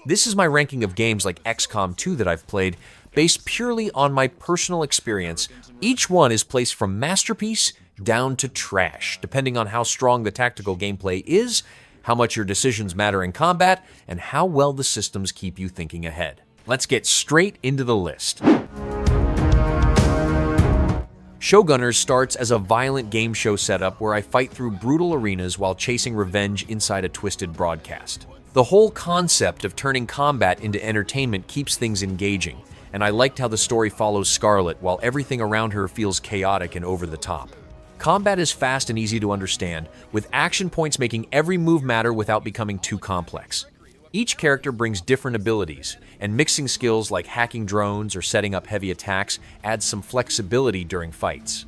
This is my ranking of games like XCOM 2 that I've played, based purely on my personal experience. Each one is placed from masterpiece down to trash, depending on how strong the tactical gameplay is, how much your decisions matter in combat, and how well the systems keep you thinking ahead. Let's get straight into the list. Showgunners starts as a violent game show setup where I fight through brutal arenas while chasing revenge inside a twisted broadcast. The whole concept of turning combat into entertainment keeps things engaging, and I liked how the story follows Scarlet while everything around her feels chaotic and over the top. Combat is fast and easy to understand, with action points making every move matter without becoming too complex. Each character brings different abilities, and mixing skills like hacking drones or setting up heavy attacks adds some flexibility during fights.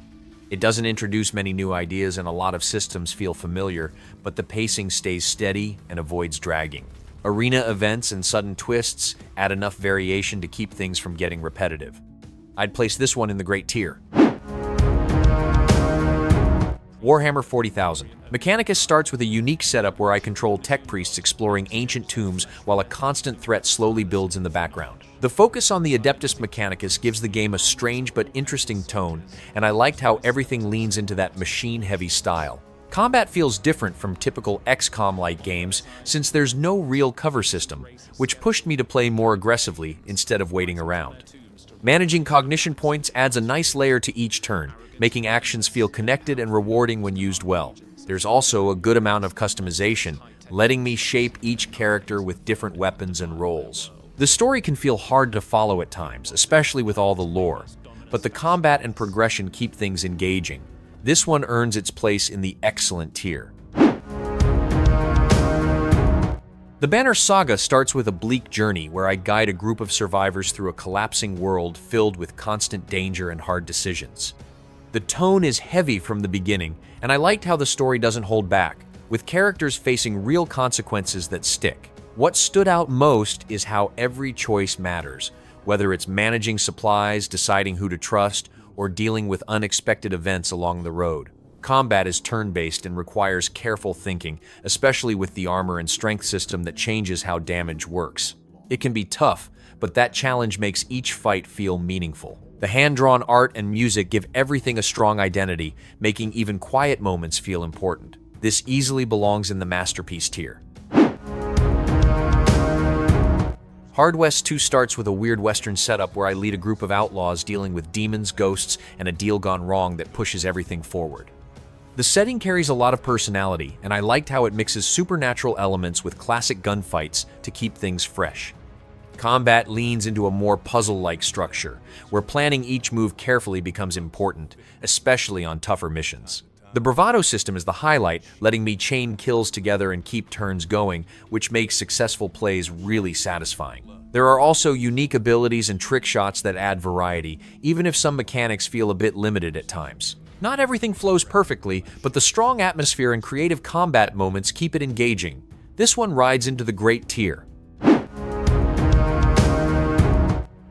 It doesn't introduce many new ideas and a lot of systems feel familiar, but the pacing stays steady and avoids dragging. Arena events and sudden twists add enough variation to keep things from getting repetitive. I'd place this one in the great tier. Warhammer 40,000. Mechanicus starts with a unique setup where I control tech priests exploring ancient tombs while a constant threat slowly builds in the background. The focus on the Adeptus Mechanicus gives the game a strange but interesting tone, and I liked how everything leans into that machine-heavy style. Combat feels different from typical XCOM-like games since there's no real cover system, which pushed me to play more aggressively instead of waiting around. Managing cognition points adds a nice layer to each turn, making actions feel connected and rewarding when used well. There's also a good amount of customization, letting me shape each character with different weapons and roles. The story can feel hard to follow at times, especially with all the lore, but the combat and progression keep things engaging. This one earns its place in the excellent tier. The Banner Saga starts with a bleak journey where I guide a group of survivors through a collapsing world filled with constant danger and hard decisions. The tone is heavy from the beginning, and I liked how the story doesn't hold back, with characters facing real consequences that stick. What stood out most is how every choice matters, whether it's managing supplies, deciding who to trust, or dealing with unexpected events along the road. Combat is turn-based and requires careful thinking, especially with the armor and strength system that changes how damage works. It can be tough, but that challenge makes each fight feel meaningful. The hand-drawn art and music give everything a strong identity, making even quiet moments feel important. This easily belongs in the masterpiece tier. Hard West 2 starts with a weird Western setup where I lead a group of outlaws dealing with demons, ghosts, and a deal gone wrong that pushes everything forward. The setting carries a lot of personality, and I liked how it mixes supernatural elements with classic gunfights to keep things fresh. Combat leans into a more puzzle-like structure, where planning each move carefully becomes important, especially on tougher missions. The bravado system is the highlight, letting me chain kills together and keep turns going, which makes successful plays really satisfying. There are also unique abilities and trick shots that add variety, even if some mechanics feel a bit limited at times. Not everything flows perfectly, but the strong atmosphere and creative combat moments keep it engaging. This one rides into the great tier.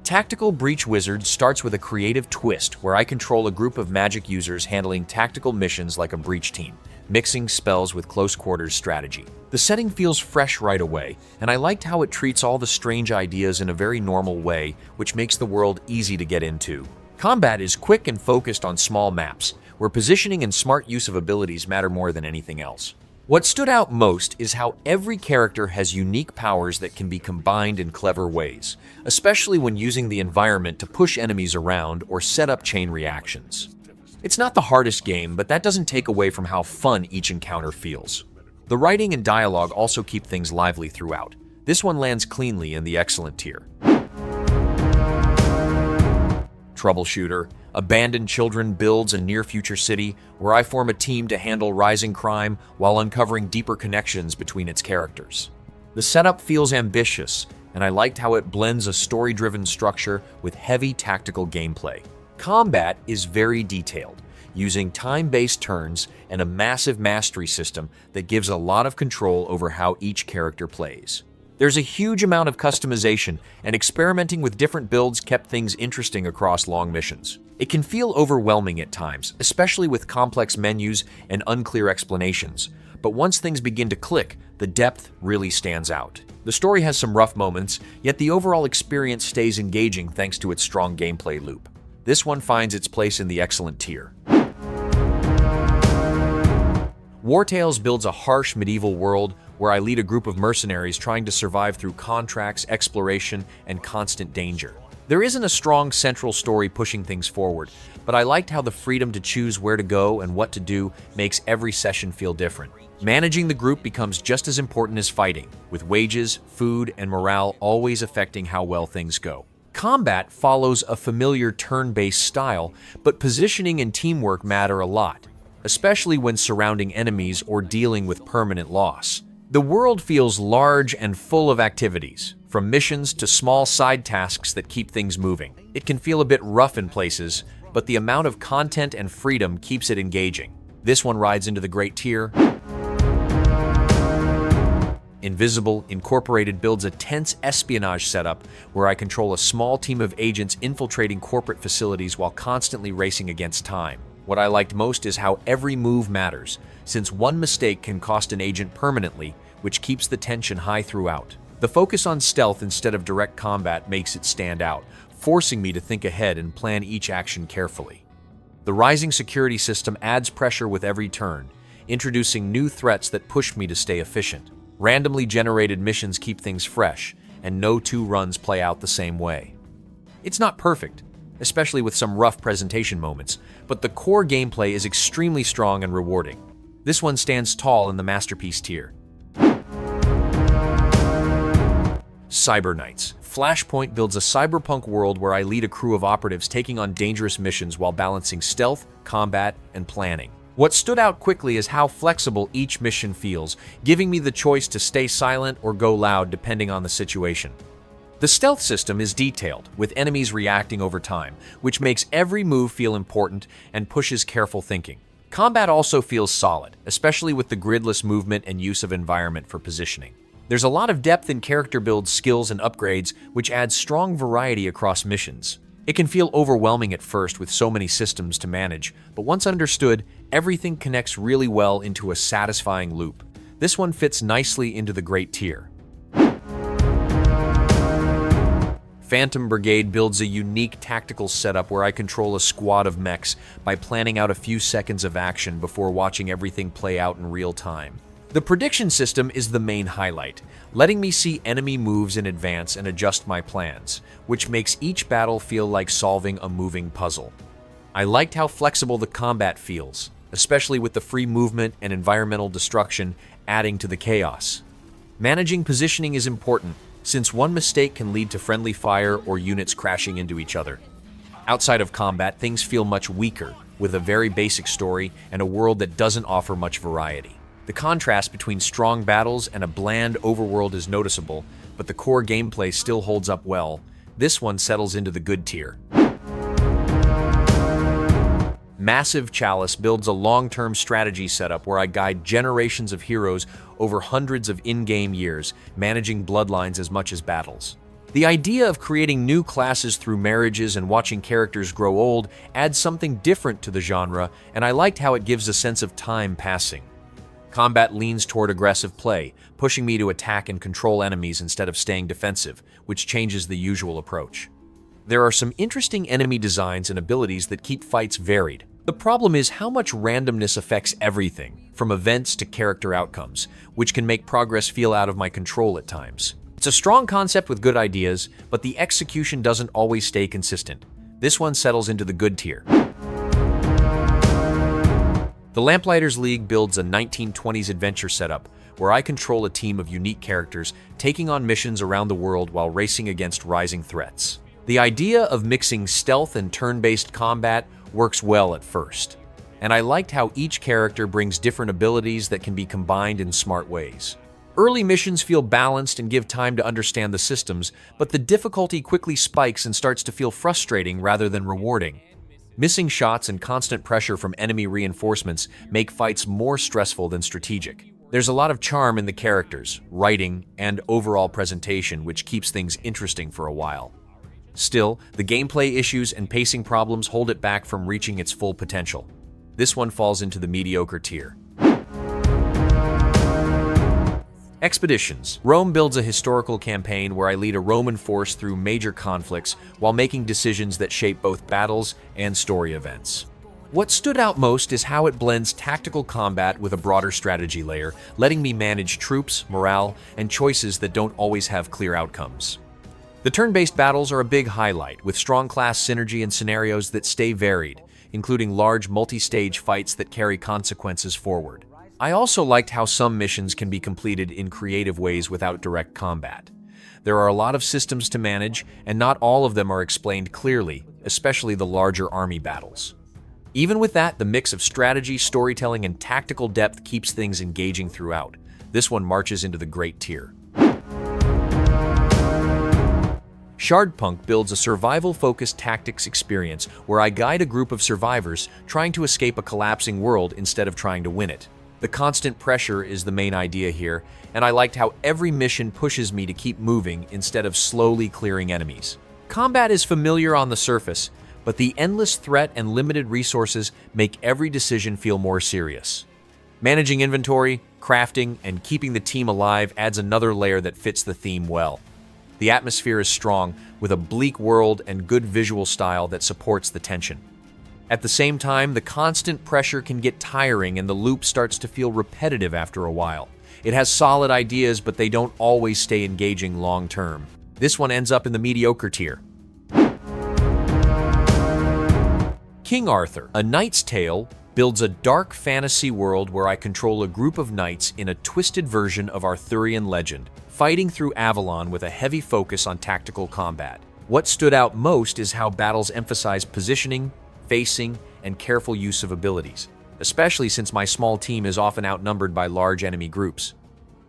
Tactical Breach Wizard starts with a creative twist where I control a group of magic users handling tactical missions like a breach team, mixing spells with close quarters strategy. The setting feels fresh right away, and I liked how it treats all the strange ideas in a very normal way, which makes the world easy to get into. Combat is quick and focused on small maps, where positioning and smart use of abilities matter more than anything else. What stood out most is how every character has unique powers that can be combined in clever ways, especially when using the environment to push enemies around or set up chain reactions. It's not the hardest game, but that doesn't take away from how fun each encounter feels. The writing and dialogue also keep things lively throughout. This one lands cleanly in the excellent tier. Troubleshooter. Abandoned Children builds a near-future city where I form a team to handle rising crime while uncovering deeper connections between its characters. The setup feels ambitious, and I liked how it blends a story-driven structure with heavy tactical gameplay. Combat is very detailed, using time-based turns and a massive mastery system that gives a lot of control over how each character plays. There's a huge amount of customization, and experimenting with different builds kept things interesting across long missions. It can feel overwhelming at times, especially with complex menus and unclear explanations, but once things begin to click, the depth really stands out. The story has some rough moments, yet the overall experience stays engaging thanks to its strong gameplay loop. This one finds its place in the excellent tier. Wartales builds a harsh medieval world where I lead a group of mercenaries trying to survive through contracts, exploration, and constant danger. There isn't a strong central story pushing things forward, but I liked how the freedom to choose where to go and what to do makes every session feel different. Managing the group becomes just as important as fighting, with wages, food, and morale always affecting how well things go. Combat follows a familiar turn-based style, but positioning and teamwork matter a lot, especially when surrounding enemies or dealing with permanent loss. The world feels large and full of activities, from missions to small side tasks that keep things moving. It can feel a bit rough in places, but the amount of content and freedom keeps it engaging. This one rides into the great tier. Invisible Incorporated builds a tense espionage setup where I control a small team of agents infiltrating corporate facilities while constantly racing against time. What I liked most is how every move matters, since one mistake can cost an agent permanently, which keeps the tension high throughout. The focus on stealth instead of direct combat makes it stand out, forcing me to think ahead and plan each action carefully. The rising security system adds pressure with every turn, introducing new threats that push me to stay efficient. Randomly generated missions keep things fresh, and no two runs play out the same way. It's not perfect, especially with some rough presentation moments, but the core gameplay is extremely strong and rewarding. This one stands tall in the masterpiece tier. Cyber Knights. Flashpoint builds a cyberpunk world where I lead a crew of operatives taking on dangerous missions while balancing stealth, combat, and planning. What stood out quickly is how flexible each mission feels, giving me the choice to stay silent or go loud depending on the situation. The stealth system is detailed, with enemies reacting over time, which makes every move feel important and pushes careful thinking. Combat also feels solid, especially with the gridless movement and use of environment for positioning. There's a lot of depth in character build skills and upgrades, which adds strong variety across missions. It can feel overwhelming at first with so many systems to manage, but once understood, everything connects really well into a satisfying loop. This one fits nicely into the great tier. Phantom Brigade builds a unique tactical setup where I control a squad of mechs by planning out a few seconds of action before watching everything play out in real time. The prediction system is the main highlight, letting me see enemy moves in advance and adjust my plans, which makes each battle feel like solving a moving puzzle. I liked how flexible the combat feels, especially with the free movement and environmental destruction adding to the chaos. Managing positioning is important, since one mistake can lead to friendly fire or units crashing into each other. Outside of combat, things feel much weaker, with a very basic story and a world that doesn't offer much variety. The contrast between strong battles and a bland overworld is noticeable, but the core gameplay still holds up well. This one settles into the good tier. Massive Chalice builds a long-term strategy setup where I guide generations of heroes over hundreds of in-game years, managing bloodlines as much as battles. The idea of creating new classes through marriages and watching characters grow old adds something different to the genre, and I liked how it gives a sense of time passing. Combat leans toward aggressive play, pushing me to attack and control enemies instead of staying defensive, which changes the usual approach. There are some interesting enemy designs and abilities that keep fights varied. The problem is how much randomness affects everything, from events to character outcomes, which can make progress feel out of my control at times. It's a strong concept with good ideas, but the execution doesn't always stay consistent. This one settles into the good tier. The Lamplighters League builds a 1920s adventure setup where I control a team of unique characters taking on missions around the world while racing against rising threats. The idea of mixing stealth and turn-based combat works well at first, and I liked how each character brings different abilities that can be combined in smart ways. Early missions feel balanced and give time to understand the systems, but the difficulty quickly spikes and starts to feel frustrating rather than rewarding. Missing shots and constant pressure from enemy reinforcements make fights more stressful than strategic. There's a lot of charm in the characters, writing, and overall presentation, which keeps things interesting for a while. Still, the gameplay issues and pacing problems hold it back from reaching its full potential. This one falls into the mediocre tier. Expeditions. Rome builds a historical campaign where I lead a Roman force through major conflicts while making decisions that shape both battles and story events. What stood out most is how it blends tactical combat with a broader strategy layer, letting me manage troops, morale, and choices that don't always have clear outcomes. The turn-based battles are a big highlight, with strong class synergy and scenarios that stay varied, including large multi-stage fights that carry consequences forward. I also liked how some missions can be completed in creative ways without direct combat. There are a lot of systems to manage, and not all of them are explained clearly, especially the larger army battles. Even with that, the mix of strategy, storytelling, and tactical depth keeps things engaging throughout. This one marches into the great tier. Shardpunk builds a survival-focused tactics experience where I guide a group of survivors trying to escape a collapsing world instead of trying to win it. The constant pressure is the main idea here, and I liked how every mission pushes me to keep moving instead of slowly clearing enemies. Combat is familiar on the surface, but the endless threat and limited resources make every decision feel more serious. Managing inventory, crafting, and keeping the team alive adds another layer that fits the theme well. The atmosphere is strong, with a bleak world and good visual style that supports the tension. At the same time, the constant pressure can get tiring and the loop starts to feel repetitive after a while. It has solid ideas, but they don't always stay engaging long term. This one ends up in the mediocre tier. King Arthur, A Knight's Tale, builds a dark fantasy world where I control a group of knights in a twisted version of Arthurian legend, fighting through Avalon with a heavy focus on tactical combat. What stood out most is how battles emphasize positioning, facing, and careful use of abilities, especially since my small team is often outnumbered by large enemy groups.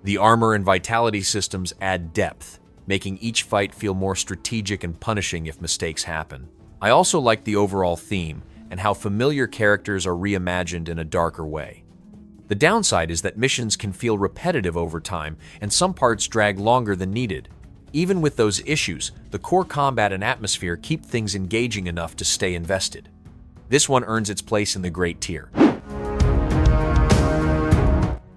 The armor and vitality systems add depth, making each fight feel more strategic and punishing if mistakes happen. I also like the overall theme and how familiar characters are reimagined in a darker way. The downside is that missions can feel repetitive over time, and some parts drag longer than needed. Even with those issues, the core combat and atmosphere keep things engaging enough to stay invested. This one earns its place in the great tier.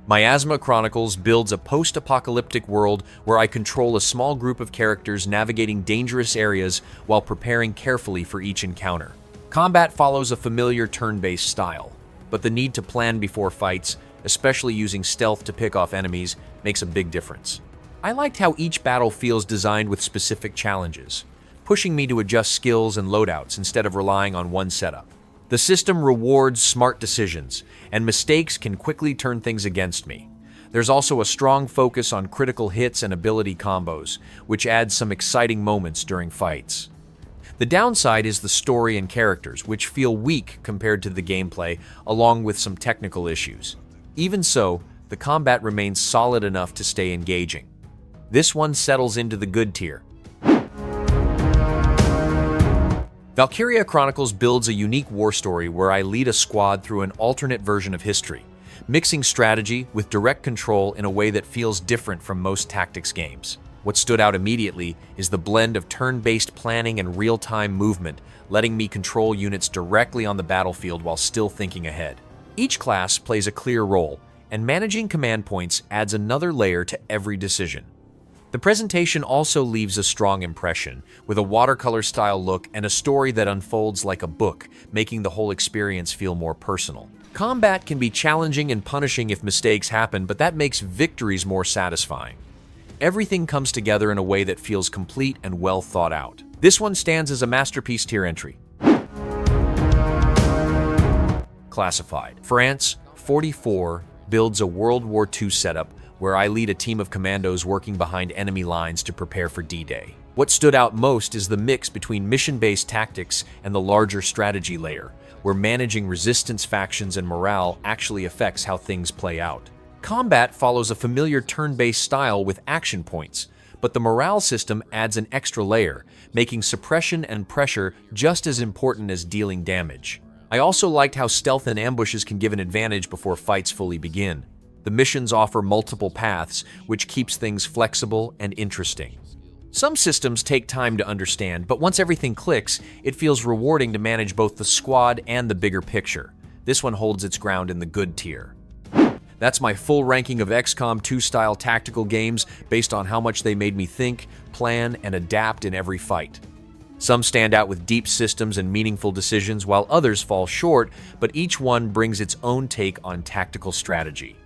Miasma Chronicles builds a post-apocalyptic world where I control a small group of characters navigating dangerous areas while preparing carefully for each encounter. Combat follows a familiar turn-based style, but the need to plan before fights, especially using stealth to pick off enemies, makes a big difference. I liked how each battle feels designed with specific challenges, pushing me to adjust skills and loadouts instead of relying on one setup. The system rewards smart decisions, and mistakes can quickly turn things against me. There's also a strong focus on critical hits and ability combos, which adds some exciting moments during fights. The downside is the story and characters, which feel weak compared to the gameplay, along with some technical issues. Even so, the combat remains solid enough to stay engaging. This one settles into the good tier. Valkyria Chronicles builds a unique war story where I lead a squad through an alternate version of history, mixing strategy with direct control in a way that feels different from most tactics games. What stood out immediately is the blend of turn-based planning and real-time movement, letting me control units directly on the battlefield while still thinking ahead. Each class plays a clear role, and managing command points adds another layer to every decision. The presentation also leaves a strong impression, with a watercolor-style look and a story that unfolds like a book, making the whole experience feel more personal. Combat can be challenging and punishing if mistakes happen, but that makes victories more satisfying. Everything comes together in a way that feels complete and well thought out. This one stands as a masterpiece tier entry. Classified. France 44 builds a World War II setup where I lead a team of commandos working behind enemy lines to prepare for D-Day. What stood out most is the mix between mission-based tactics and the larger strategy layer, where managing resistance factions and morale actually affects how things play out. Combat follows a familiar turn-based style with action points, but the morale system adds an extra layer, making suppression and pressure just as important as dealing damage. I also liked how stealth and ambushes can give an advantage before fights fully begin. The missions offer multiple paths, which keeps things flexible and interesting. Some systems take time to understand, but once everything clicks, it feels rewarding to manage both the squad and the bigger picture. This one holds its ground in the good tier. That's my full ranking of XCOM 2 style tactical games based on how much they made me think, plan, and adapt in every fight. Some stand out with deep systems and meaningful decisions, while others fall short, but each one brings its own take on tactical strategy.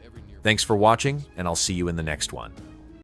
Thanks for watching, and I'll see you in the next one.